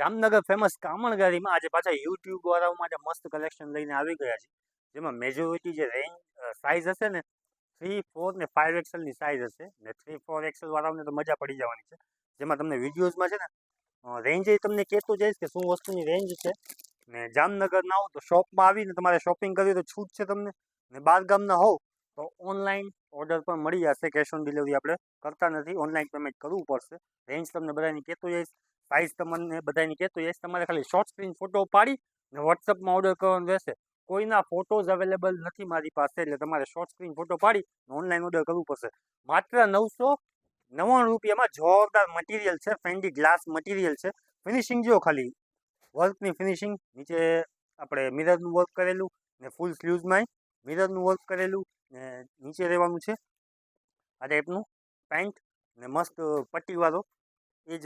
Jamnagar famous કામણગારીમાં આજે પાછા YouTube વાળાઓ માટે મસ્ત કલેક્શન લઈને આવી ગયા છે, જેમાં મેજોરિટી જે રેન્જ સાઇઝ હશે ને 3, 4 ને 5 XL ની સાઇઝ હશે ને 3, 4 XL વાળાઓને તો મજા પડી જવાની છે. જેમાં તમને વિડીયોઝમાં છે ને રેન્જ તમને કહેતો જઈશ કે શું વસ્તુની રેન્જ છે. ને જામનગર ના હો તો શોપમાં આવીને તમારે શોપિંગ કરવી તો છૂટ છે તમને, ને બાર ગામના હોવ તો ઓનલાઈન ઓર્ડર પણ મળી જશે. કેશ ઓન ડિલિવરી આપણે કરતા નથી, ઓનલાઈન પેમેન્ટ કરવું પડશે. રેન્જ તમને બધાની કહેતો જઈશ, સાઇઝ તમને બધાની કહેતો જઈશ. તમારે ખાલી શોર્ટ સ્ક્રીન ફોટો પાડી ને વોટ્સઅપમાં ઓર્ડર કરવાનો રહેશે. કોઈના ફોટોઝ અવેલેબલ નથી મારી પાસે, એટલે તમારે શોર્ટ સ્ક્રીન ફોટો પાડી ઓનલાઈન ઓર્ડર કરવું પડશે. માત્ર 999 રૂપિયામાં જોરદાર મટીરિયલ છે, ફેન્ડી ગ્લાસ મટીરિયલ છે. ફિનિશિંગ જો ખાલી વર્કની ફિનિશિંગ, નીચે આપણે મિરરનું વર્ક કરેલું ને ફૂલ સ્લીવ્સમાં મિરરનું વર્ક કરેલું ને નીચે રહેવાનું છે આ ટાઈપનું પેન્ટ ને મસ્ત પટ્ટીવાળો એજ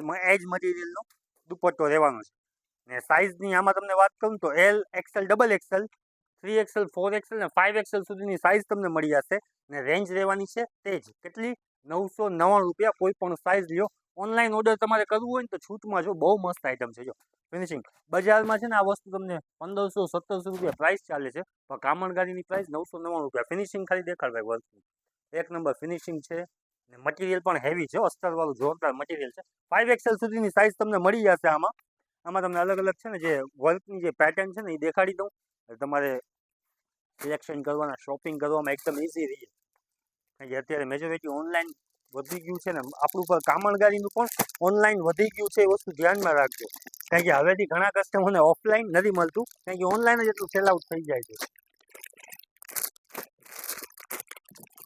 મટીરિયલનો દુપટ્ટો રહેવાનો છે. ને સાઇઝની આમાં તમને વાત કરું તો L, XL, XXL, 3 XL, 4 XL ને 5 XL સુધીની સાઇઝ તમને મળી જશે. ને રેન્જ રહેવાની છે તે જ કેટલી, 999 રૂપિયા. કોઈ પણ સાઇઝ લ્યો. ઓનલાઈન ઓર્ડર તમારે કરવું હોય ને તો છૂટમાં જો બહુ મસ્ત આઈટમ છે. જો ફિનિશિંગ બજારમાં છે ને આ વસ્તુ તમને 1500-1700 રૂપિયા પ્રાઇસ ચાલે છે, પણ કામણગારીની પ્રાઇસ 999 રૂપિયા. ફિનિશિંગ ખાલી દેખાડ ભાઈ, વર્કની એક નંબર ફિનિશિંગ છે ને મટીરિયલ પણ હેવી છે, અસ્તરવાળું જોરદાર મટીરિયલ છે. 5 XL સુધીની સાઇઝ તમને મળી જશે. આમાં તમને અલગ અલગ છે ને જે વર્કની જે પેટર્ન છે ને એ દેખાડી દઉં, તમારે સિલેક્શન કરવાના, શોપિંગ કરવામાં એકદમ ઇઝી રહે. કારણ કે અત્યારે મેજોરિટી ઓનલાઈન વધી ગયું છે ને આપણું પર કામણગારીનું પણ ઓનલાઈન વધી ગયું છે, એ વસ્તુ ધ્યાનમાં રાખજો. કારણ કે હવેથી ઘણા કસ્ટમરને ઓફલાઈન નથી મળતું, કારણ કે ઓનલાઈન જ એટલું સેલ આઉટ થઈ જાય છે.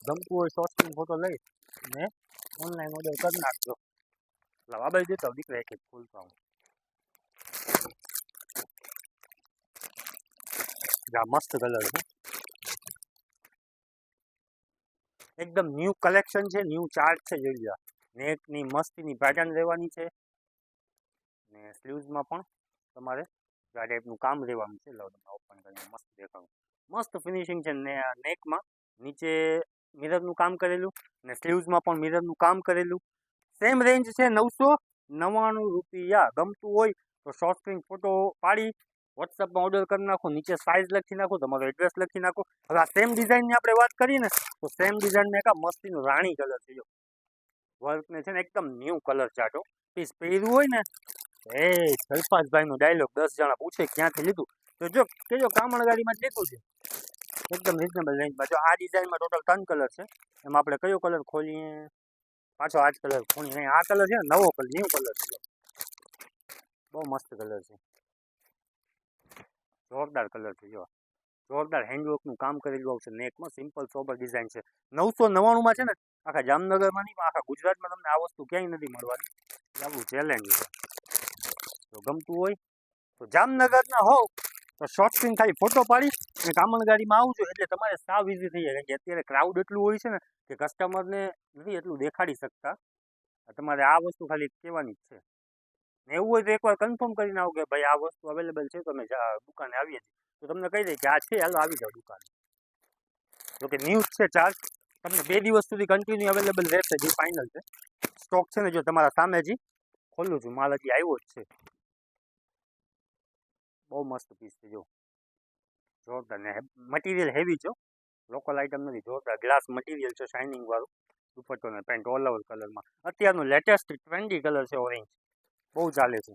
ગમતું હોય શોર્ટ સ્ક્રીન ફોટો લઈ ને ઓનલાઈન ઓર્ડર કરી નાખજો. આ બાજુ દેતા દીકરા એક ખોલતા હું. મસ્ત કલર છે, એકદમ ન્યૂ કલેક્શન છે, ન્યૂ ચાર્ટ છે. જોઈ લો નેકની મસ્તીની પેટર્ન રહેવાની છે ને સ્લીવ્સમાં પણ તમારે આ ટાઈપનું કામ રહેવાનું છે. લો તમે ઓપન કરીને મસ્ત દેખાડું, મસ્ત ફિનિશિંગ છે. ને નેકમાં નીચે મિરરનું કામ કરેલું ને સ્લીવ્સમાં પણ મિરરનું કામ કરેલું. સેમ રેન્જ છે 999 રૂપિયા. ગમતું હોય તો શોર્ટ સ્ક્રીન ફોટો પાડી વોટ્સઅપમાં ઓર્ડર કરી નાખો, નીચે સાઇઝ લખી નાખો, તમારો એડ્રેસ લખી નાખો. હવે આ સેમ ડિઝાઇનની આપણે વાત કરીએ ને તો સેમ ડિઝાઇનમાં એક મસ્તીનું રાણી કલર છે. જો વર્કને છે ને એકદમ ન્યૂ કલર ચાટો પીસ પહેર્યું હોય ને એ સલ્ફાસભાઈનો ડાયલોગ 10 જણા પૂછે ક્યાંથી લીધું તો જો કેજો કામણગારીમાં જ લીધું છે, એકદમ રિઝનેબલ રેન્જમાં. જો આ ડિઝાઇનમાં ટોટલ 3 કલર છે, એમાં આપણે કયો કલર ખોલીએ, પાછો આ જ કલર ખોલીએ. આ કલર છે ને નવો કલર, ન્યૂ કલર છે, બહુ મસ્ત કલર છે, જોરદાર કલર છે. જો જોરદાર હેન્ડવર્કનું કામ કરેલું આવશે નેકમાં, સિમ્પલ સોબર ડિઝાઇન છે. 999 છે ને આખા જામનગરમાં નહીં, આખા ગુજરાતમાં તમને આ વસ્તુ ક્યાંય નથી મળવાની. આવું ચેલેન્જ છે. તો ગમતું હોય તો જામનગરના હોવ તો શોર્ટ સ્ક્રીન ખાલી ફોટો પાડી અને કામણગારીમાં આવજો એટલે તમારે સાવ ઇઝી થઈ જાય. કારણ કે અત્યારે ક્રાઉડ એટલું હોય છે ને કે કસ્ટમરને નથી એટલું દેખાડી શકતા. તમારે આ વસ્તુ ખાલી કહેવાની જ છે. ને એવું હોય તો એકવાર કન્ફર્મ કરીને આવો કે ભાઈ આ વસ્તુ અવેલેબલ છે, તો અમે દુકાને આવીએ છીએ તો તમને કહી દઈએ કે આ છે, હાલો આવી જાઓ દુકાને. જોકે ન્યૂઝ છે ચાર્જ તમને 2 દિવસ સુધી કન્ટિન્યુ અવેલેબલ રહેશે, જે ફાઇનલ છે. સ્ટોક છે ને જો તમારા સામે જ ખોલું છું, માલ હજી આવ્યો જ છે. બહુ મસ્ત પીસ છે. જો જોરદાર ને મટીરિયલ હેવી છે, લોકલ આઇટમ નથી. જોરદાર ગ્લાસ મટીરિયલ છે, શાઇનિંગ વાળું. દુપટ્ટો ને પેન્ટ ઓલ ઓવર કલરમાં. અત્યારનું લેટેસ્ટ ટ્રેન્ડી કલર છે ઓરેન્જ, બહુ ચાલે છે.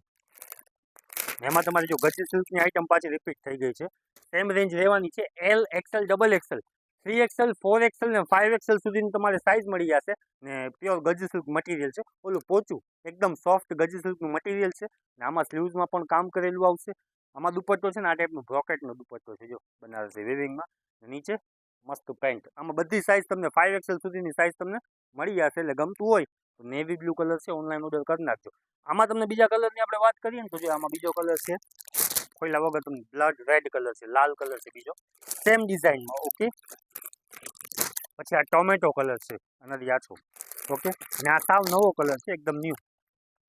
એમાં તમારી જો ગજી સિલ્કની આઇટમ પાછી રિપીટ થઈ ગઈ છે. સેમ રેન્જ રહેવાની છે L, XL, XXL, 3 XL, 4 XL ને 5 XL સુધીની તમારે સાઇઝ મળી જશે. ને પ્યોર ગજી સિલ્ક મટીરિયલ છે, ઓલું પોચું એકદમ સોફ્ટ ગજી સિલ્કનું મટીરિયલ છે. ને આમાં સ્લીવ્સમાં પણ કામ કરેલું આવશે. આમાં દુપટ્ટો છે ને આ ટાઈપનું બ્રોકેટનો દુપટ્ટો છે. જો બનારસી વિવિંગમાં નીચે મસ્ત પેન્ટ. આમાં બધી સાઇઝ તમને 5 XL સુધીની સાઇઝ તમને મળી જશે. એટલે ગમતું હોય તો નેવી બ્લુ કલર છે, ઓનલાઈન ઓર્ડર કરી નાખજો. આમાં તમને બીજા કલરની આપણે વાત કરીએ ને તો જો આમાં બીજો કલર છે, ખોલ્યા વગર તમને બ્લડ રેડ કલર છે, લાલ કલર છે બીજો, સેમ ડિઝાઇનમાં. ઓકે, પછી આ ટોમેટો કલર છે, આનાથી આછો. ઓકે, ને આ સાવ નવો કલર છે, એકદમ ન્યૂ.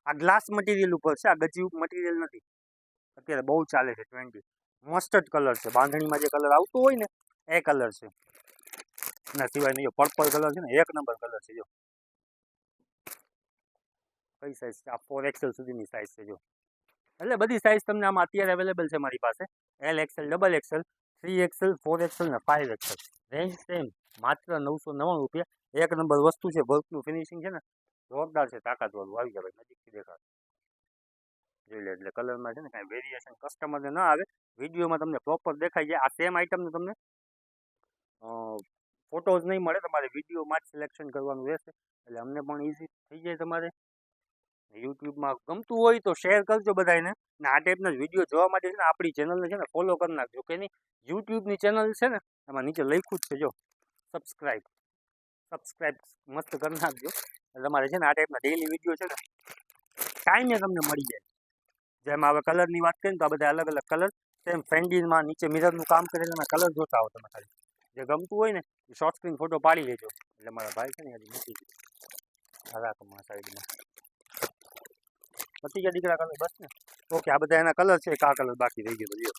આ ગ્લાસ મટીરિયલ ઉપર છે, આ ગજી મટીરિયલ નથી. અત્યારે બહુ ચાલે છે ટ્રેન્ડી. મસ્ટર્ડ કલર છે, બાંધણીમાં જે કલર આવતો હોય ને એ કલર છે. એના સિવાય જો પર્પલ કલર છે ને એક નંબર કલર છે. જો કઈ સાઈઝ છે, આ 4 XL સુધીની સાઈઝ છે. જો એટલે બધી સાઇઝ તમને આમાં અત્યારે અવેલેબલ છે મારી પાસે. L Excel, double XL, 3XL, 4XL ને 5XL. રેન્જ સેમ, માત્ર 999 રૂપિયા. એક નંબર વસ્તુ છે. વર્કનું ફિનિશિંગ છે ને જોરદાર છે, તાકાતવાળું. આવી જાય ભાઈ, નજીકથી દેખાડ જોઈ લે. એટલે કલરમાં છે ને કાંઈ વેરિએશન કસ્ટમરને ના આવે, વિડીયોમાં તમને પ્રોપર દેખાઈ જાય. આ સેમ આઇટમને તમને ફોટોઝ નહીં મળે, તમારે વિડીયોમાં જ સિલેક્શન કરવાનું રહેશે, એટલે અમને પણ ઇઝી થઈ જાય. તમારે યુટ્યુબમાં ગમતું હોય તો શેર કરજો બધાને. ને આ ટાઈપના જ વિડીયો જોવા માટે છે ને આપણી ચેનલને છે ને ફોલો કરી નાખજો. કે નહીં, યુટ્યુબની ચેનલ છે ને એમાં નીચે લખ્યું જ છે જો સબસ્ક્રાઈબ મસ્ત કરી નાખજો. એટલે તમારે છે ને આ ટાઈપના ડેઈલી વિડીયો છે ને ટાઈમે તમને મળી જાય. જેમ હવે કલરની વાત કરીએ તો આ બધા અલગ અલગ કલર સેમ ફેન્ડીમાં નીચે મિરરનું કામ કરેલા કલર જોતા હો તમે. ખાલી જે ગમતું હોય ને એ શોર્ટ સ્ક્રીન ફોટો પાડી લેજો. એટલે મારા ભાઈ છે ને હજી મૂકી દીધું રાખમાં સાઈડમાં પતી ગયા દીકરા કલર બસ ને. ઓકે, આ બધા એના કલર છે. એક આ કલર બાકી રહી ગયો જો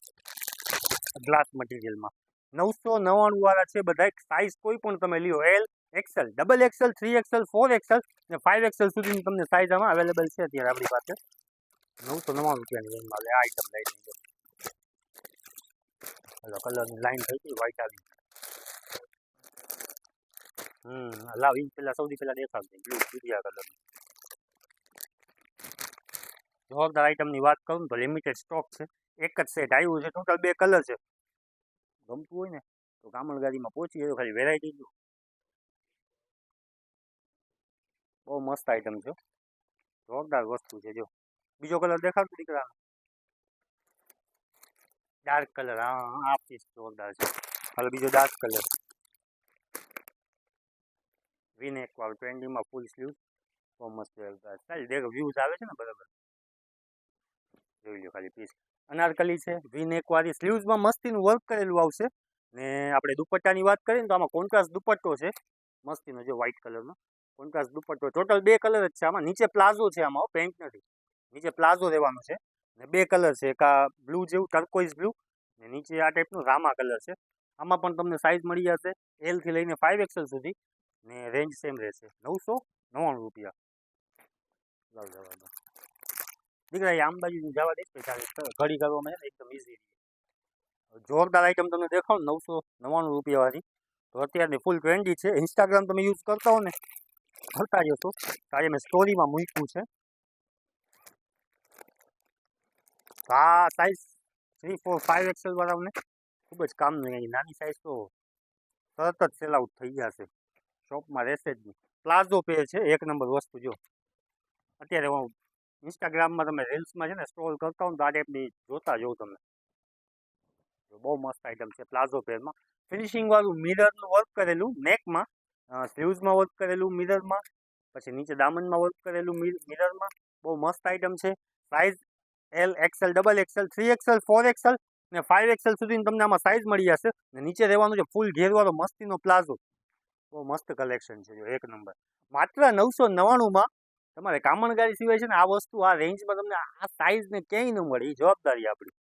ગ્લાસ મટીરિયલમાં. 999 વાળા છે બધા. સાઇઝ કોઈ પણ તમે લ્યો, L Excel, double XL, 3XL, 4XL ને 5XL સુધીની તમને સાઇઝ આમાં અવેલેબલ છે અત્યારે આપણી પાસે. 999 રૂપિયાની રેન્જમાં આ આઈટમ લઈ લેજો. હલો, કલરની લાઈન થઈ ગઈ, વ્હાઈટ આવી. લાવ ઈ પેલા સૌથી પહેલા દેખાડજો બ્લુ દુધિયા કલર. જોરદાર આઈટમની વાત કરું તો લિમિટેડ સ્ટોક છે. એક જ સેટ આવ્યું છે. ટોટલ 2 કલર છે. ગમતું હોય ને તો કામણ ગાડીમાં પહોંચી જાય. ખાલી વેરાયટી જો બહુ મસ્ત આઈટમ છે. જોરદાર વસ્તુ છે. જો બીજો કલર દેખાડતો દીકરા, ડાર્ક કલર. હા, આ પીસ જોરદાર છે. હાલો બીજો ડાર્ક કલર, વીનેક વાળું ટ્રેન્ડિંગમાં ફૂલ સ્લીવ. બહુ મસ્ત સ્ટાઇલ દેખો, વ્યૂઝ આવે છે ને બરાબર. જોઈ લો ખાલી પીસ. અનારકલી છે, વીનેક વાળી, સ્લીવ્સમાં મસ્તીનું વર્ક કરેલું આવશે. ને આપણે દુપટ્ટાની વાત કરીએ ને તો આમાં કોન્ટ્રાસ્ટ દુપટ્ટો છે મસ્તીનો, જો વ્હાઈટ કલરનો કોન્ટ્રાસ્ટ દુપટ્ટો. ટોટલ 2 કલર જ છે આમાં. નીચે પ્લાઝો છે આમાં, પેન્ટ નથી. નીચે પ્લાઝો રહેવાનું છે. ને 2 કલર છે. એક આ બ્લુ જેવું ટર્કોઇઝ બ્લુ ને નીચે આ ટાઈપનું રામા કલર છે. આમાં પણ તમને સાઇઝ મળી જશે એલ થી લઈને 5XL સુધી. ને રેન્જ સેમ રહેશે 999 રૂપિયા. લાવ જવા દો દીકરા, એ આમ બાજુ જવા દઈશ ઘડી કરવામાં છે ને એકદમ ઇઝી. જોરદાર આઈટમ તમને દેખાવ 999 રૂપિયા વાળી. તો અત્યારની ફૂલ ટ્રેન્ડી છે. ઇન્સ્ટાગ્રામ તમે યુઝ કરતા હો ને કરતા જશો. તારે મેં સ્ટોરીમાં મૂક્યું છે. આ સાઇઝ 3, 4, 5XL વાળાને ખૂબ જ કામની. અહીં નાની સાઇઝ તો તરત જ સેલ આઉટ થઈ જશે, શોપમાં રહેશે જ નહીં. પ્લાઝો પેર છે, એક નંબર વસ્તુ. જો અત્યારે હું ઇન્સ્ટાગ્રામમાં તમે રીલ્સમાં છે ને સ્ક્રોલ કરતા હો ને તો આ ટાઈપની જોતા જોઉં તમને. બહુ મસ્ત આઈટમ છે. પ્લાઝો પેરમાં ફિનિશિંગ વાળું મિરરનું વર્ક કરેલું, નેકમાં સ્લીવ્સમાં વર્ક કરેલું મિરરમાં, પછી નીચે દામનમાં વર્ક કરેલું મિરરમાં. બહુ મસ્ત આઈટમ છે. Size L Excel, double XL, 3XL, 4XL ને 5XL સુધી તમને આમાં સાઇઝ મળી જશે. ને નીચે રહેવાનું છે ફૂલ ઘેરવાળો મસ્તીનો પ્લાઝો. બહુ મસ્ત કલેક્શન છે. જો એક નંબર. માત્ર 999માં તમારે કામણગારી સિવાય છે ને આ વસ્તુ આ રેન્જમાં તમને આ સાઇઝ ને ક્યાંય ન મળે. એ જવાબદારી આપણી.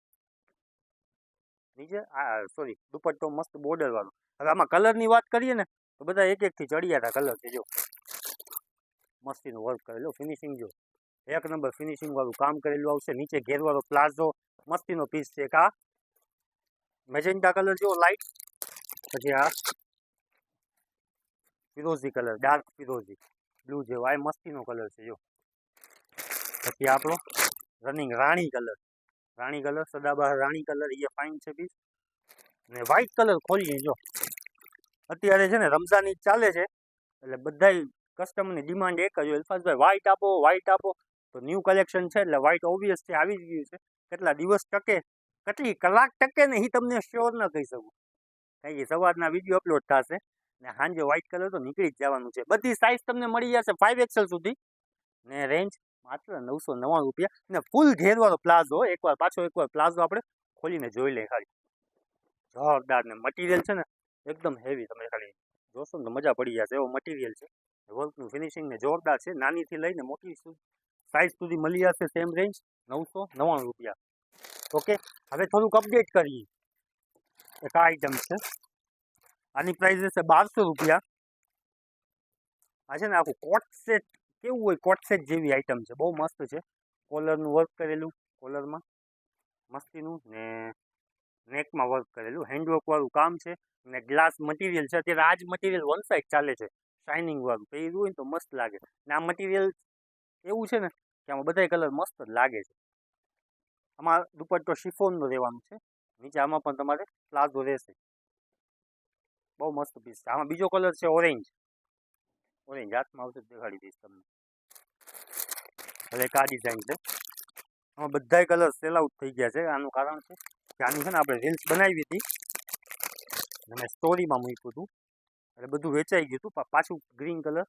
નીચે આ સોરી દુપટ્ટો મસ્ત બોર્ડર વાળો. હવે આમાં કલરની વાત કરીએ ને તો બધા એક એકથી ચડિયાતા કલર છે. જો મસ્તીનું વર્ક કરેલું, ફિનિશિંગ જો એક નંબર ફિનિશિંગ વાળું કામ કરેલું આવશે. નીચે ઘેરવાળો પ્લાઝો મસ્તીનો પીસ છે. આ મેજેન્ટા કલર જો લાઇટ, પછી આ ફિરોઝી કલર, ડાર્ક ફિરોઝી બ્લુ જેવો આ મસ્તીનો કલર છે. જો પછી આપણો રનિંગ રાણી કલર સદાબહાર રાણી કલર, એ ફાઇન છે પીસ. ને વ્હાઈટ કલર ખોલીએ. જો અત્યારે છે ને રમઝાન ઈદ ચાલે છે એટલે બધા કસ્ટમરની ડિમાન્ડ એક જ હોય, અલ્ફાઝભાઈ વ્હાઈટ આપો. તો ન્યૂ કલેક્શન છે એટલે વ્હાઈટ ઓબ્વિયસલી આવી જ ગયું છે. કેટલા દિવસ ટકે, કેટલી કલાક ટકે ને એ તમને શ્યોર ન કહી શકું, કારણ કે સવારના વિડીયો અપલોડ થશે ને સાંજે વ્હાઈટ કલર તો નીકળી જ જવાનું છે. બધી સાઇઝ તમને મળી જશે 5XL સુધી. ને રેન્જ માત્ર 999 રૂપિયા. ને ફૂલ ઘેરવાળો પ્લાઝો. એકવાર પ્લાઝો આપણે ખોલીને જોઈ લઈએ. ખાલી જોરદાર. ને મટીરિયલ છે ને એકદમ હેવી. તમે ખાલી જોશો ને તો મજા પડી જશે એવો મટીરિયલ છે. વર્કનું ફિનિશિંગ ને જોરદાર છે. નાનીથી લઈને મોટી સાઇઝ સુધી મળી જશે સેમ રેન્જ 999 રૂપિયા. ઓકે, હવે થોડુંક અપડેટ કરીએ. એક આ આઈટમ છે. આની પ્રાઇસ છે 1200 રૂપિયા. આ છે ને આખું કોટ સેટ કેવું હોય, કોટ સેટ જેવી આઈટમ છે. બહુ મસ્ત છે. કોલરનું વર્ક કરેલું, કોલરમાં મસ્તીનું ને નેકમાં વર્ક કરેલું હેન્ડવર્કવાળું કામ છે ને ગ્લાસ મટીરિયલ છે. અત્યારે આ જ મટીરિયલ વન સાઇડ ચાલે છે, શાઇનિંગ વાળું પહેર્યું હોય ને તો મસ્ત લાગે. ને આ મટીરિયલ એવું છે ને કે આમાં બધાય કલર મસ્ત જ લાગે છે. આમાં દુપટ્ટો શિફોનનો રહેવાનું છે, નીચે આમાં પણ તમારે પ્લાઝો રહેશે. બહુ મસ્ત પીસ છે. આમાં બીજો કલર છે ઓરેન્જ. ઓરેન્જ હાથમાં આવશે દેખાડી દઈશ તમને. હવે એક આ ડિઝાઇન છે. આમાં બધાય કલર સેલ આઉટ થઈ ગયા છે. આનું કારણ છે કે આની છે ને આપણે રીલ્સ બનાવી હતી અને સ્ટોરીમાં મૂક્યું હતું એટલે બધું વેચાઈ ગયું હતું. પાછું ગ્રીન કલર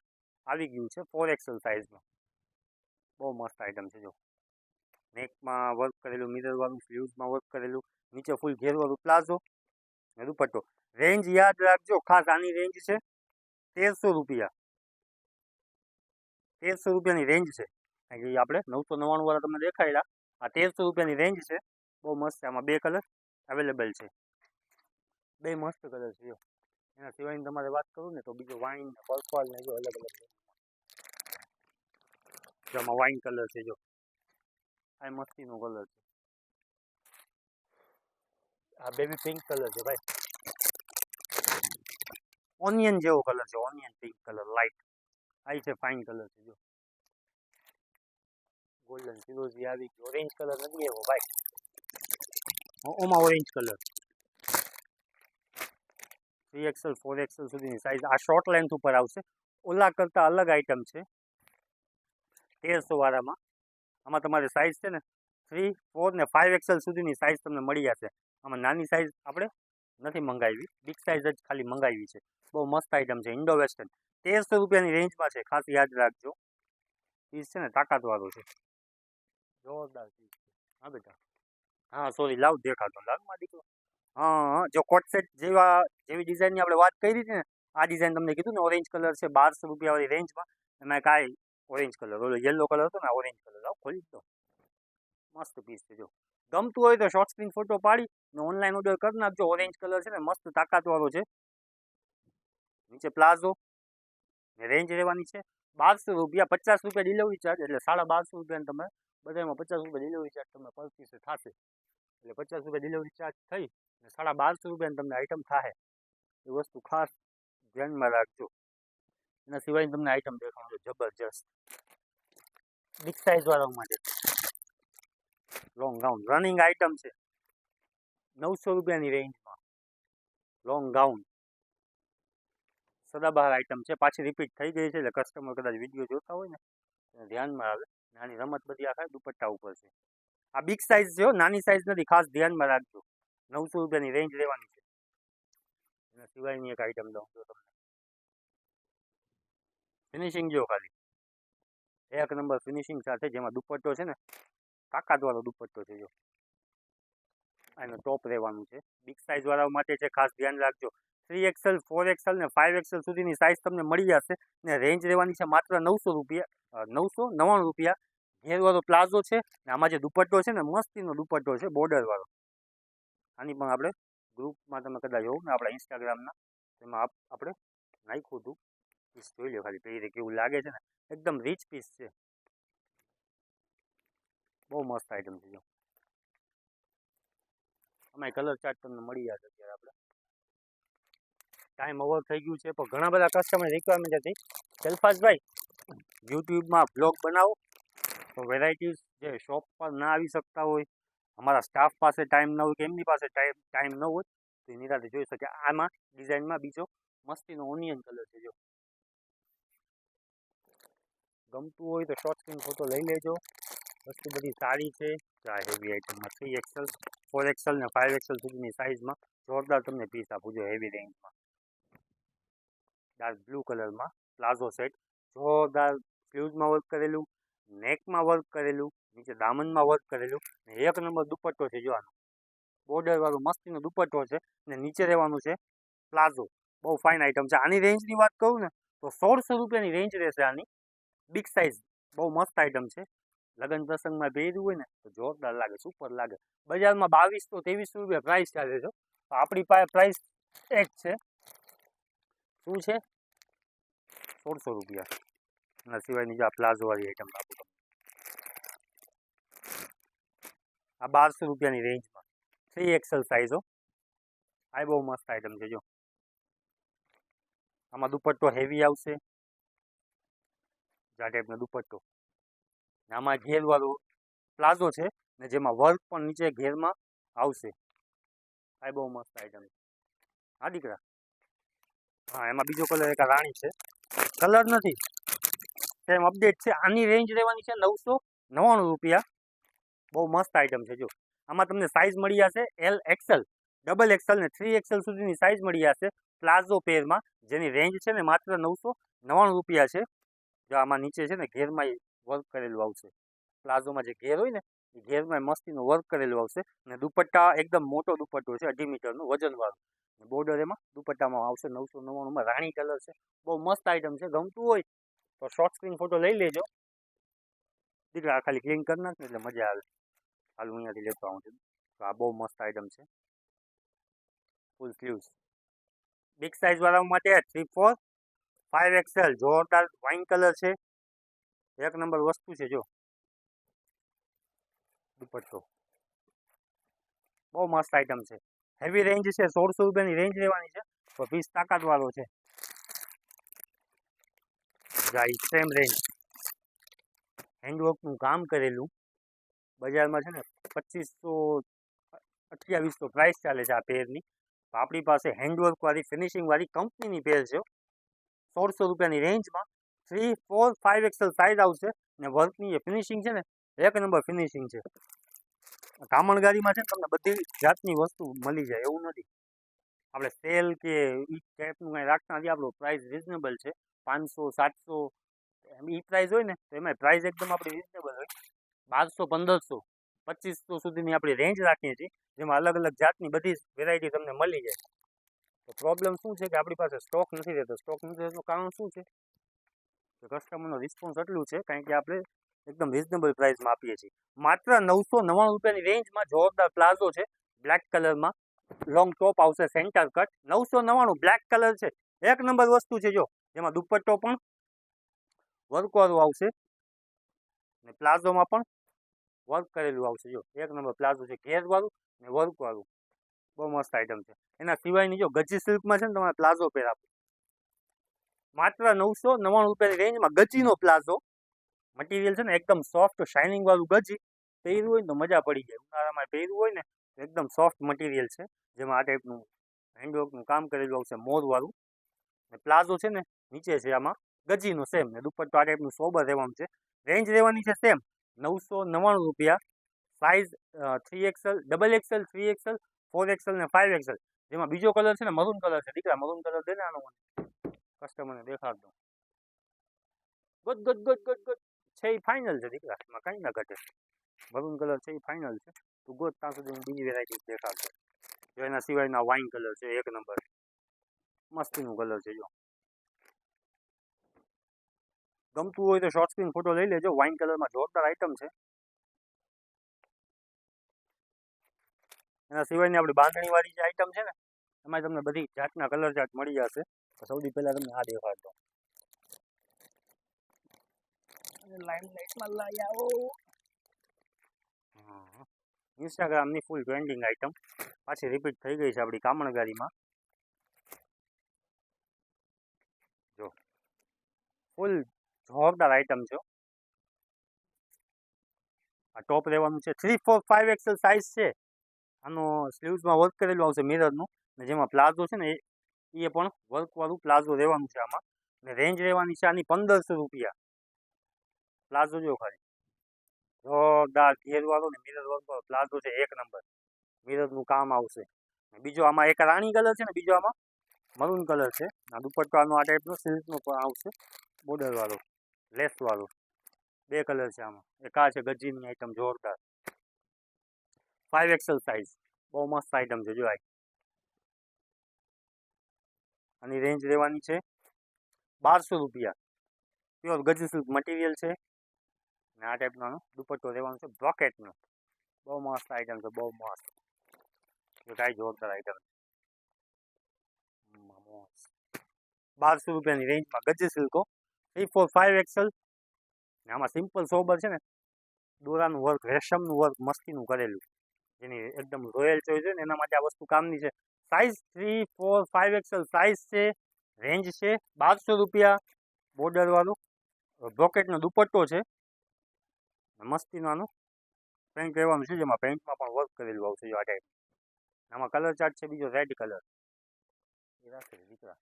આવી ગયું છે 4XL સાઇઝમાં. બહુ મસ્ત આઈટમ છે. જો નેકમાં વર્ક કરેલું, મિરરવાળું, સ્લીવ્સમાં વર્ક કરેલું, નીચે ફૂલ ઘેરવાળું પ્લાઝો ને દુપટ્ટો. રેન્જ યાદ રાખજો ખાસ, આની રેન્જ છે 1300 રૂપિયા. 1300 રૂપિયાની રેન્જ છે. કારણ કે આપણે 999 વાળા તમને દેખાડ્યા, આ 1300 રૂપિયાની રેન્જ છે. બહુ મસ્ત છે. આમાં બે કલર અવેલેબલ છે, બે મસ્ત કલર છે. જો એના સિવાયની તમારે વાત કરું ને તો બીજો વાઇન, પર્પલ ને જો અલગ અલગ છે. જો આમાં વાઇન કલર છે. જો આ મસ્તીનો કલર છે. આ બેબી પિંક કલર છે ભાઈ, ઓનિયન જેવો કલર છે, ઓનિયન પિંક કલર લાઇટ. આ છે ફાઇન કલર છે. જો ગોલ્ડન ફિરોઝી આવી ગઈ. ઓરેન્જ કલર નથી એવો ભાઈ, ઓમાં ઓરેન્જ કલર. 3XL 4XL સુધીની સાઇઝ આ શોર્ટ લેન્થ ઉપર આવશે. ઓલા કરતાં અલગ આઈટમ છે 1300 વાળામાં. આમાં તમારે સાઇઝ છે ને 3, 4 ને 5XL સુધીની સાઇઝ તમને મળી જશે. આમાં નાની સાઇઝ આપણે નથી મંગાવી, બિગ સાઇઝ જ ખાલી મંગાવી છે. બહુ મસ્ત આઈટમ છે, ઇન્ડો વેસ્ટર્ન. 1300 રૂપિયાની રેન્જમાં છે, ખાસ યાદ રાખજો. પીસ છે ને તાકાતવાળો છે, જોરદાર પીસ છે. હા બેટા, હા સોરી, લાવ દેખાતો, લાવમાં દીકરો. હા, જો કોટ સેટ જેવી ડિઝાઇનની આપણે વાત કરી હતી ને, આ ડિઝાઇન તમને કીધું ને ઓરેન્જ કલર છે 1200 રૂપિયાવાળી રેન્જમાં. એમાં કાંઈ ઓરેન્જ કલર, ઓલો યલો કલર હતો ને, ઓરેન્જ કલર. આવો ખોલી દો, મસ્ત પીસ છે. જો ગમતું હોય તો શોર્ટ સ્ક્રીન ફોટો પાડી ને ઓનલાઈન ઓર્ડર કરી નાખજો. ઓરેન્જ કલર છે ને મસ્ત તાકાતવાળો છે. નીચે પ્લાઝો ને રેન્જ રહેવાની છે 1200 રૂપિયા. 50 રૂપિયા ડિલિવરી ચાર્જ, એટલે 1250 રૂપિયા. તમે બધામાં 50 રૂપિયા ડિલિવરી ચાર્જ તમને પર પીસે થશે. એટલે 50 રૂપિયા ડિલિવરી ચાર્જ થઈ ને 1250 રૂપિયાની તમને આઈટમ થાય. એ વસ્તુ ખાસ ધ્યાનમાં રાખજો. એના સિવાય તમને આઈટમ દેખાડો જબરજસ્ત બિગ સાઇઝ વાળા માટે લોંગ ગાઉન રનિંગ આઈટમ છે 900 રૂપિયાની રેન્જમાં. લોંગ ગાઉન સદાબહાર આઈટમ છે, પાછી રિપીટ થઈ ગઈ છે એટલે કસ્ટમર કદાચ વિડીયો જોતા હોય ને એને ધ્યાનમાં આવે. નાની રમત બધી આખા દુપટ્ટા ઉપર છે. આ બિગ સાઇઝ છે, નાની સાઇઝ નથી, ખાસ ધ્યાનમાં રાખજો. 900 રૂપિયાની રેન્જ રહેવાની છે. એના સિવાયની એક આઈટમ દઉં જો તમને, ફિનિશિંગ જો ખાલી એક નંબર ફિનિશિંગ સાથે, જેમાં દુપટ્ટો છે ને તાકાતવાળો દુપટ્ટો છે. જો આનો ટોપ રહેવાનું છે. બિગ સાઇઝ વાળા માટે છે, ખાસ ધ્યાન રાખજો. 3XL 4XL ને 5XL સુધીની સાઇઝ તમને મળી જશે ને રેન્જ રહેવાની છે માત્ર 900 રૂપિયા, 999 રૂપિયા. ઘેરવાળો પ્લાઝો છે ને આમાં જે દુપટ્ટો છે ને મસ્તીનો દુપટ્ટો છે બોર્ડરવાળો. આની પણ આપણે ગ્રુપમાં તમે કદાચ જોવું ને આપણા ઇન્સ્ટાગ્રામના, એમાં આપણે નાખ્યું હતું. પીસ જોઈ લો ખાલી પહેરી કેવું લાગે છે ને, એકદમ રીચ પીસ છે. બહુ મસ્ત આઈટમ છે. જો આમાં કલર ચાર્ટ તમને મળી જશે. અત્યારે આપણે ટાઈમ ઓવર થઈ ગયું છે, પણ ઘણા બધા કસ્ટમર રિક્વાયરમેન્ટ હતી સેલ્ફાસભાઈ યુટ્યુબમાં બ્લોગ બનાવો તો વેરાયટીઝ જે શોપ પર ના આવી શકતા હોય, અમારા સ્ટાફ પાસે ટાઈમ ન હોય કે એમની પાસે ટાઈમ ન હોય તો એ નિરાતે જોઈ શકે. આમાં ડિઝાઇનમાં બીજો મસ્તીનો ઓનિયન કલર છે. જો ગમતું હોય તો શોર્ટ સ્ક્રીન ફોટો લઈ લેજો. વસ્તુ બધી સારી છે. આ હેવી આઈટમમાં 3XL 4XL ને 5XL સુધીની સાઇઝમાં જોરદાર તમને પીસ આપું જો હેવી રેન્જમાં. ડાર્ક બ્લુ કલરમાં પ્લાઝો સેટ, જોરદાર સ્લીવ્સમાં વર્ક કરેલું, નેકમાં વર્ક કરેલું, નીચે દામનમાં વર્ક કરેલું ને એક નંબર દુપટ્ટો છે. જો આનો બોર્ડરવાળો મસ્તીનો દુપટ્ટો છે ને નીચે રહેવાનું છે પ્લાઝો. બહુ ફાઇન આઈટમ છે. આની રેન્જની વાત કરું ને તો 1600 રૂપિયાની રેન્જ રહેશે આની. બિગ સાઇઝ બહુ મસ્ત આઈટમ છે. લગ્ન પ્રસંગમાં પહેર્યું હોય ને તો જોરદાર લાગે, સુપર લાગે. બજારમાં 2200 2300 રૂપિયા પ્રાઇસ ચાલે છે, તો આપણી પાસે પ્રાઇસ એક છે. શું છે? 1600 રૂપિયા. એના સિવાયની જો આ પ્લાઝોવાળી આઈટમ આપું તમને. આ 1200 રૂપિયાની રેન્જમાં 3XL સાઇઝો. આ બહુ મસ્ત આઈટમ છે જો. આમાં દુપટ્ટો હેવી આવશે, આ ટાઈપનો દુપટ્ટો. આમાં ઘેરવાળો પ્લાઝો છે ને જેમાં વર્ક પણ નીચે ઘેરમાં આવશે. આ બહુ મસ્ત આઈટમ છે. હા દીકરા, હા એમાં બીજો કલર એક રાણી છે, કલર નથી સેમ અપડેટ છે. આની રેન્જ રહેવાની છે 999 રૂપિયા. બહુ મસ્ત આઈટમ છે જો. આમાં તમને સાઇઝ મળી જશે LXL, XXL ને 3XL સુધીની સાઇઝ મળી જશે પ્લાઝો પેરમાં, જેની રેન્જ છે ને માત્ર 999 રૂપિયા છે. જો આમાં નીચે છે ને ઘેરમાં વર્ક કરેલું આવશે. પ્લાઝોમાં જે ઘેર હોય ને એ ઘેરમાં મસ્તીનું વર્ક કરેલું આવશે. અને દુપટ્ટા એકદમ મોટો દુપટ્ટો છે, 2.5 મીટરનું વજનવાળું. બોર્ડર એમાં દુપટ્ટામાં આવશે 999માં. રાણી કલર છે, બહુ મસ્ત આઈટમ છે. ગમતું હોય તો શોર્ટ સ્ક્રીન ફોટો લઈ લેજો દીકરા. ખાલી ક્લીન કરી નાખ ને એટલે મજા આવે. હાલ હું અહીંયાથી લેતો આવું છું. તો આ બહુ મસ્ત આઈટમ છે, ફૂલ સ્લીવ્સ. બિગ સાઇઝ વાળા માટે 3, 4, 5XL જોરદાર વાઇન કલર છે, એક નંબર વસ્તુ છે જો. દુપટ્ટો બહુ મસ્ત આઈટમ છે. હેવી રેન્જ છે, 1600 રૂપિયાની રેન્જ રહેવાની છે, તો પીસ તાકાત વાળો છે. સેમ રેન્જ, હેન્ડવર્કનું કામ કરેલું. બજારમાં છે ને 2500, 2800 પ્રાઇસ ચાલે છે આ પેરની. તો આપણી પાસે હેન્ડવર્ક વાળી ફિનિશિંગ વાળી કંપનીની પેર છે. 1600 રૂપિયાની રેન્જમાં 3, 4, 5XL સાઇઝ આવશે. ને વર્કની જે ફિનિશિંગ છે ને એક નંબર ફિનિશિંગ છે. કામણગારીમાં છે ને તમને બધી જાતની વસ્તુ મળી જાય એવું નથી. આપણે સેલ કે એ ટાઈપનું કાંઈ રાખતા નથી. આપણો પ્રાઇસ રિઝનેબલ છે. 500, 700 એ પ્રાઇસ હોય ને તો એમાં પ્રાઇસ એકદમ આપણી રિઝનેબલ હોય. 1200, 1500, 2500 સુધીની આપણી રેન્જ રાખીએ છીએ, જેમાં અલગ અલગ જાતની બધી વેરાયટી તમને મળી જાય. તો પ્રોબ્લેમ શું છે કે આપણી પાસે સ્ટોક નથી રહેતો. સ્ટોક નથી રહેતો કારણ શું છે કે કસ્ટમરનો રિસ્પોન્સ એટલું છે, કારણ કે આપણે એકદમ રિઝનેબલ પ્રાઇસમાં આપીએ છીએ. માત્ર 999 રૂપિયાની રેન્જમાં જોરદાર પ્લાઝો છે, બ્લેક કલરમાં લોંગ ટોપ આવશે, સેન્ટર કટ. 999 બ્લેક કલર છે, એક નંબર વસ્તુ છે જો. જેમાં દુપટ્ટો પણ વર્કવાળું આવશે ને પ્લાઝોમાં પણ વર્ક કરેલું આવશે જો. એક નંબર પ્લાઝો છે, ઘેરવાળું ને વર્કવાળું. બહુ મસ્ત આઈટમ છે. એના સિવાયની જો ગજી સિલ્કમાં છે ને તમારે પ્લાઝો પેર આપો. માત્ર 999 રૂપિયાની રેન્જમાં ગજીનો પ્લાઝો. મટીરિયલ છે ને એકદમ સોફ્ટ શાઇનિંગ વાળું ગજી. પહેર્યું હોય ને તો મજા પડી જાય. ઉનાળામાં પહેર્યું હોય ને તો એકદમ સોફ્ટ મટીરિયલ છે, જેમાં આ ટાઈપનું હેન્ડવર્કનું કામ કરેલું આવશે મોરવાળું. ને પ્લાઝો છે ને નીચે છે આમાં ગજીનો સેમ, ને દુપટ્ટો આ ટાઈપનું સોબર રહેવાનું છે. રેન્જ રહેવાની છે સેમ 999 રૂપિયા. Size 3XL, XXL, 3XL, 4XL ને 5XL. જેમાં બીજો કલર છે ને મરૂન કલર છે. દીકરા મરૂન કલર દે ને આનો મને, કસ્ટમરને દેખાડ દો. Good good good good good છે એ ફાઇનલ છે દીકરા, એમાં કંઈ ના ઘટે. મરૂન કલર છે એ ફાઇનલ છે. તું ગોત ત્યાં સુધી હું બીજી વેરાયટી દેખાડતો. જો એના સિવાયના વાઇન કલર છે, એક નંબર મસ્તીનું કલર છે જો. ગમતું હોય તો શોર્ટ સ્ક્રીન ફોટો લઈ લેજો. વાઇન કલરમાં જોરદાર આઈટમ છે. એના સિવાયની આપણી બાંધણી વાળી જે આઈટમ છે ને એમાં તમને બધી જાતના કલર ચાર્ટ મળી જશે. તો સૌથી પહેલા તમને આ દેખાડતો. લાઇમલાઇટમાં લઈ આવો. ઇન્સ્ટાગ્રામની ફૂલ ટ્રેન્ડિંગ આઈટમ પાછી રિપીટ થઈ ગઈ છે આપણી કામણગારીમાં. જો ફૂલ જોરદાર આઈટમ છે. આ ટોપ રહેવાનું છે 3, 4, 5XL સાઇઝ છે. આનો સ્લીવ્સમાં વર્ક કરેલું આવશે મિરરનું, ને જેમાં પ્લાઝો છે ને એ પણ વર્કવાળું પ્લાઝો રહેવાનું છે આમાં. ને રેન્જ રહેવાની છે આની 1500 રૂપિયા. પ્લાઝો જો ખાલી જોરદાર ઘેરવાળો ને મિરર વર્કવાળો પ્લાઝો છે, એક નંબર. મિરરનું કામ આવશે. બીજો આમાં એક રાણી કલર છે ને બીજો આમાં મરૂન કલર છે. આ દુપટ્ટો આનો આ ટાઈપનો સિલ્કનો પણ આવશે, બોર્ડર વાળો, લેસ વાળો. બે કલર છે આમાં. એક આ છે ગજીની આઈટમ જોરદાર 5XL સાઇઝ. બહુ મસ્ત આઈટમ છે જો. આની રેન્જ રહેવાની છે 1200 રૂપિયા. પ્યોર ગજી સિલ્ક મટીરિયલ છે ને આ ટાઈપનો દુપટ્ટો રહેવાનો છે બ્રોકેટનો. બહુ મસ્ત આઈટમ છે, બહુ મસ્ત. એ કાંઈ જોરદાર આઈટમ. 1200 રૂપિયાની રેન્જમાં ગજી સિલ્કો 3, 4, 5XL. ને આમાં સિમ્પલ સોબર છે ને દોરાનું વર્ક, રેશમનું વર્ક મસ્તીનું કરેલું, જેની એકદમ રોયલ ચોઈસ હોય ને એના માટે આ વસ્તુ કામની છે. સાઇઝ 3, 4, 5XL સાઇઝ છે. રેન્જ છે 1200 રૂપિયા. બોર્ડર વાળું બ્રોકેટનો દુપટ્ટો છે. મસ્તીનું આનું પેન્ટ રહેવાનું છે, જેમાં પેન્ટમાં પણ વર્ક કરેલું આવશે. આ ટાઈપ આમાં કલર ચાર્ટ છે બીજો રેડ કલર એ રાખે દીકરા.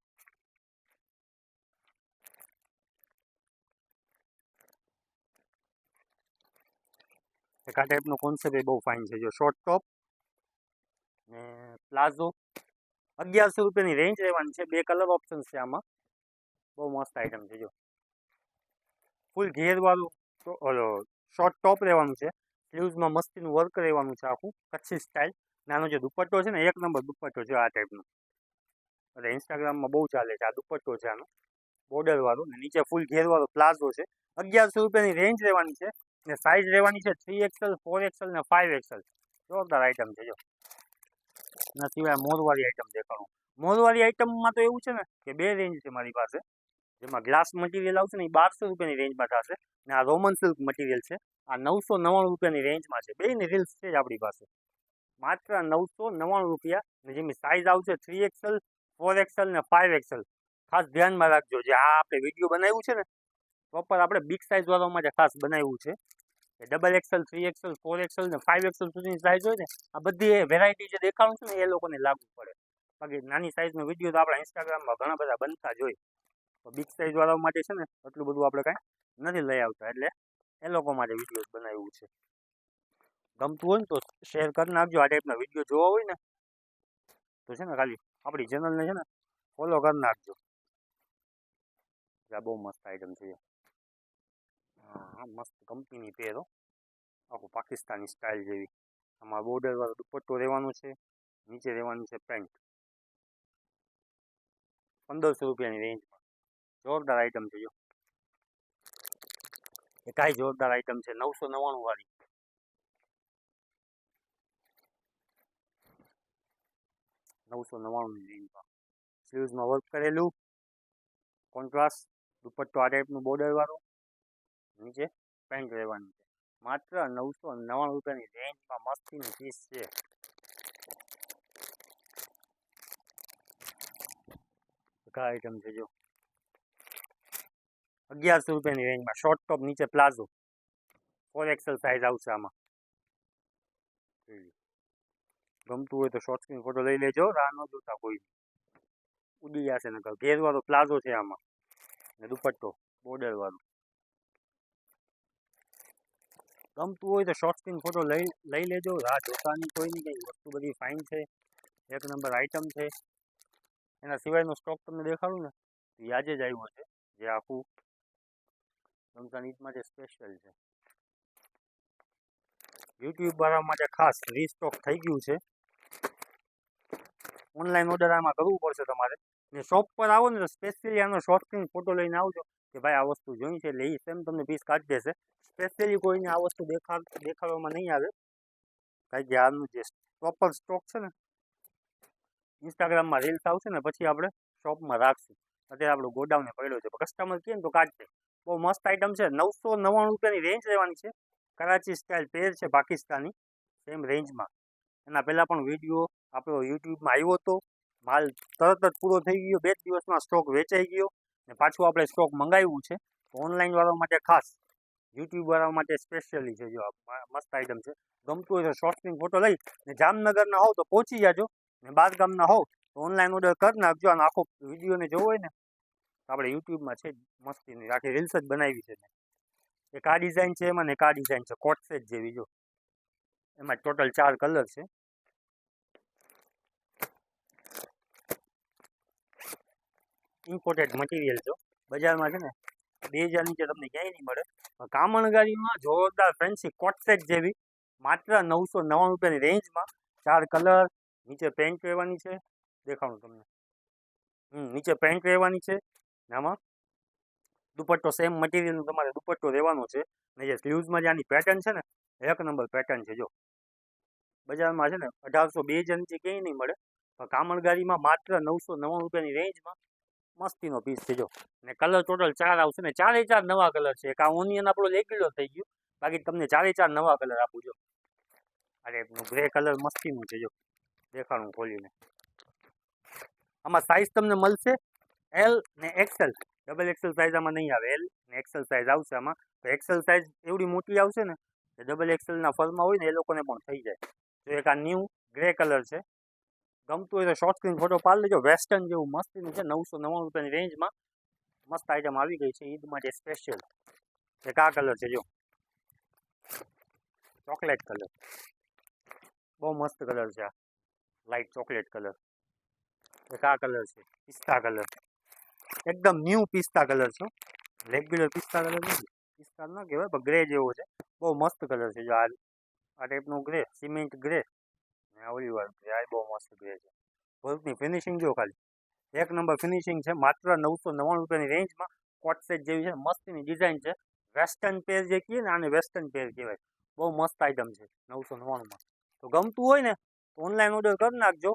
એક આ ટાઈપનો કોન્સેપ્ટ એ બહુ ફાઇન છે. જો શોર્ટ ટોપ ને પ્લાઝો 1100 રૂપિયાની રેન્જ રહેવાની છે. 2 કલર ઓપ્શન છે આમાં. બહુ મસ્ત આઈટમ છે. જો ફૂલ ઘેરવાળું ઓલો શોર્ટ ટોપ રહેવાનું છે. સ્લીવ્સમાં મસ્તીનું વર્ક રહેવાનું છે આખું કચ્છી સ્ટાઇલ. નાનો જે દુપટ્ટો છે ને 1 નંબર દુપટ્ટો છે આ ટાઈપનો. એટલે ઇન્સ્ટાગ્રામમાં બહુ ચાલે છે આ દુપટ્ટો છે આનો બોર્ડર વાળું. ને નીચે ફૂલ ઘેરવાળો પ્લાઝો છે. 1100 રૂપિયાની રેન્જ રહેવાની છે. ને સાઇઝ રહેવાની છે 3XL, 4XL ને 5XL. જોરદાર આઈટમ છે. જો એના સિવાય મોરવાળી આઈટમ દેખાડું. મોરવાળી આઈટમમાં તો એવું છે ને કે 2 રેન્જ છે મારી પાસે. જેમાં ગ્લાસ મટીરિયલ આવશે ને એ 1200 રૂપિયાની રેન્જમાં થશે. ને આ રોમન સિલ્ક મટીરિયલ છે, આ 999 રૂપિયાની રેન્જમાં છે. બેની રીલ્સ છે જ આપણી પાસે. માત્ર 999 રૂપિયા. ને જેની સાઇઝ આવશે 3XL, 4XL ને 5XL. ખાસ ધ્યાનમાં રાખજો, જે આ આપણે વિડીયો બનાવ્યું છે ને પ્રોપર આપણે બિગ સાઇઝ વાળા માટે ખાસ બનાવ્યું છે. XXL, 3XL, 4XL ને 5XL સુધીની સાઇઝ હોય ને આ બધી વેરાયટી જે દેખાડું છે ને એ લોકોને લાગુ પડે. બાકી નાની સાઇઝનો વિડીયો તો આપણા ઇન્સ્ટાગ્રામમાં ઘણા બધા બનતા જ હોય. તો બિગ સાઇઝ વાળા માટે છે ને એટલું બધું આપણે કાંઈ નથી લઈ આવતા, એટલે એ લોકો માટે વિડીયો બનાવ્યું છે. ગમતું હોય ને તો શેર કરી નાખજો. આ ટાઈપના વિડીયો જોવા હોય ને તો છે ને ખાલી આપણી ચેનલને છે ને ફોલો કરી નાખજો. આ બહુ મસ્ત આઈટમ છે. હા મસ્ત કંપનીની પહેરો આખું પાકિસ્તાની સ્ટાઇલ જેવી. આમાં બોર્ડર વાળો દુપટ્ટો રહેવાનો છે. નીચે રહેવાની છે પેન્ટ. 1500 રૂપિયાની રેન્જમાં જોરદાર આઈટમ છે. જો એ કાંઈ જોરદાર આઈટમ છે. 999 વાળી. 999ની રેન્જમાં સ્લીવ્સમાં વર્ક કરેલું કોન્ટ્રાસ્ટ દુપટ્ટો આ ટાઈપનું બોર્ડર વાળો. નીચે પેન્ટ રહેવાની છે. માત્ર 999 રૂપિયાની રેન્જમાં મસ્તીની પીસ છે. આ આઈટમ છે. જો 1100 રૂપિયાની રેન્જમાં શોર્ટ ટોપ નીચે પ્લાઝો 4XL સાઇઝ આવશે આમાં. ગમતું હોય તો શોર્ટ સ્ક્રીન ફોટો લઈ લેજો. રાહ ન જોતા કોઈ ઉડી જશે ને. ઘેરવાળો પ્લાઝો છે આમાં ને દુપટ્ટો બોર્ડર વાળું. ગમતું હોય તો શોર્ટ સ્ક્રીન ફોટો લઈ લેજો. રાહ જોતાની કોઈ નહીં. કંઈ વસ્તુ બધી ફાઇન છે. 1 નંબર આઈટમ છે. એના સિવાયનો સ્ટોક તમને દેખાડું ને તો એ આજે જ આવ્યો છે, જે આખું રમઝાન ઈદ માટે સ્પેશિયલ છે. યુટ્યુબ વાળા માટે ખાસ રીસ્ટોક થઈ ગયું છે. ઓનલાઈન ઓર્ડર આમાં કરવું પડશે તમારે. ને શોપ પર આવો ને તો સ્પેશિયલી આનો શોર્ટ સ્ક્રીન ફોટો લઈને આવજો કે ભાઈ આ વસ્તુ જોઈ છે, એટલે એ સેમ તમને પીસ કાઢી દેશે. સ્પેશિયલી કોઈને આ વસ્તુ દેખાડવામાં નહીં આવે, કારણ કે આનું જે પ્રોપર સ્ટોક છે ને ઇન્સ્ટાગ્રામમાં રીલ્સ આવશે ને પછી આપણે શોપમાં રાખશું. અત્યારે આપણું ગોડાઉને પડ્યો છે. કસ્ટમર કહે ને તો કાઢશે. બહુ મસ્ત આઈટમ છે. 999 રૂપિયાની રેન્જ રહેવાની છે. કરાચી સ્ટાઇલ પેર છે પાકિસ્તાની, સેમ રેન્જમાં. એના પહેલાં પણ વિડીયો આપણો યુટ્યુબમાં આવ્યો હતો. માલ તરત જ પૂરો થઈ ગયો. 2 દિવસમાં સ્ટોક વેચાઈ ગયો ને પાછું આપણે સ્ટોક મંગાવ્યું છે. ઓનલાઈન વાળા માટે ખાસ, યુટ્યુબ વાળા માટે સ્પેશિયલી છે. જો મસ્ત આઈટમ છે. ગમતું હોય તો શોર્ટ સ્ક્રીન ફોટો લઈ ને જામનગરના હોવ તો પહોંચી જાજો. ને બહાર ગામના હોવ તો ઓનલાઈન ઓર્ડર કરી નાખજો. અને આખો વિડીયોને જોવો હોય ને તો આપણે યુટ્યુબમાં છે મસ્તીની આખી રીલ્સ જ બનાવી છે. એક આ ડિઝાઇન છે એમાં, ને એક આ ડિઝાઇન છે કોટ સેટ જેવી. જો એમાં ટોટલ 4 કલર છે. ઇમ્પોર્ટેડ મટીરિયલ જો બજારમાં છે ને 2000 નીચે તમને ક્યાંય નહીં મળે. કામણગારીમાં જોરદાર ફેન્સી કોટ સેટ જેવી માત્ર 999 રૂપિયાની રેન્જમાં 4 કલર. નીચે પેન્ટ રહેવાની છે. દેખાડું તમને. નીચે પેન્ટ રહેવાની છે. આમાં દુપટ્ટો સેમ મટીરિયલનો તમારે દુપટ્ટો રહેવાનો છે. ને જે સ્લીવ્સમાં જે આની પેટર્ન છે ને 1 નંબર પેટર્ન છે. જો બજારમાં છે ને 1800 2000 નીચે ક્યાંય નહીં મળે. પણ કામણગારીમાં માત્ર 999 રૂપિયાની રેન્જમાં મસ્તીનો પીસ છે. જો ને કલર ટોટલ 4 આવશે ને 4 નવા કલર છે. એક આ ઓનિયન આપણો રેગ્યુલર થઈ ગયું. બાકી તમને 4 નવા કલર આપું જો. અરે ગ્રે કલર મસ્તીનું છે જો, દેખાડું ખોલીને. આમાં સાઇઝ તમને મળશે એલ ને એક્સેલ. ડબલ એક્સેલ સાઇઝ આમાં નહીં આવે, એલ ને એક્સેલ સાઇઝ આવશે આમાં. તો એક્સેલ સાઇઝ એવડી મોટી આવશે ને કે ડબલ એક્સેલના ફરમાં હોય ને એ લોકોને પણ થઈ જાય. તો એક આ ન્યૂ ગ્રે કલર છે, ગમતું હોય તો શોર્ટ સ્ક્રીન ફોટો પાડી લેજો. વેસ્ટર્ન જેવું મસ્તીનું છે, 999 રૂપિયાની રેન્જમાં મસ્ત આઈટમ આવી ગઈ છે ઈદ માટે સ્પેશિયલ. એક આ કલર છે જો, ચોકલેટ કલર, બહુ મસ્ત કલર છે આ, લાઇટ ચોકલેટ કલર. એક આ કલર છે પિસ્તા કલર, એકદમ ન્યૂ પિસ્તા કલર છે, રેગ્યુલર પિસ્તા કલર નથી, પિસ્તા ન કહેવાય પણ ગ્રે જેવો છે, બહુ મસ્ત કલર છે જો. આ ટાઈપનું ગ્રે, સિમેન્ટ ગ્રે ને આ ઓલી વાર ગ્રે, આ બહુ મસ્ત ગ્રે છે. વર્કની ફિનિશિંગ જો ખાલી એક નંબર ફિનિશિંગ છે, માત્ર 999 રૂપિયાની રેન્જમાં. કોટ સેટ જેવી છે, મસ્તીની ડિઝાઇન છે. વેસ્ટર્ન પેર જે કહીએ ને આને વેસ્ટર્ન પેર કહેવાય. બહુ મસ્ત આઈટમ છે 999માં. તો ગમતું હોય ને તો ઓનલાઈન ઓર્ડર કરી નાખજો.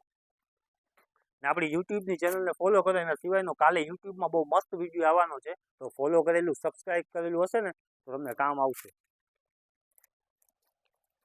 ને આપણી યુટ્યુબની ચેનલને ફોલો કરો. એના સિવાયનો કાલે યુટ્યુબમાં બહુ મસ્ત વિડીયો આવવાનો છે, તો ફોલો કરેલું, સબસ્ક્રાઈબ કરેલું હશે ને તો તમને કામ આવશે.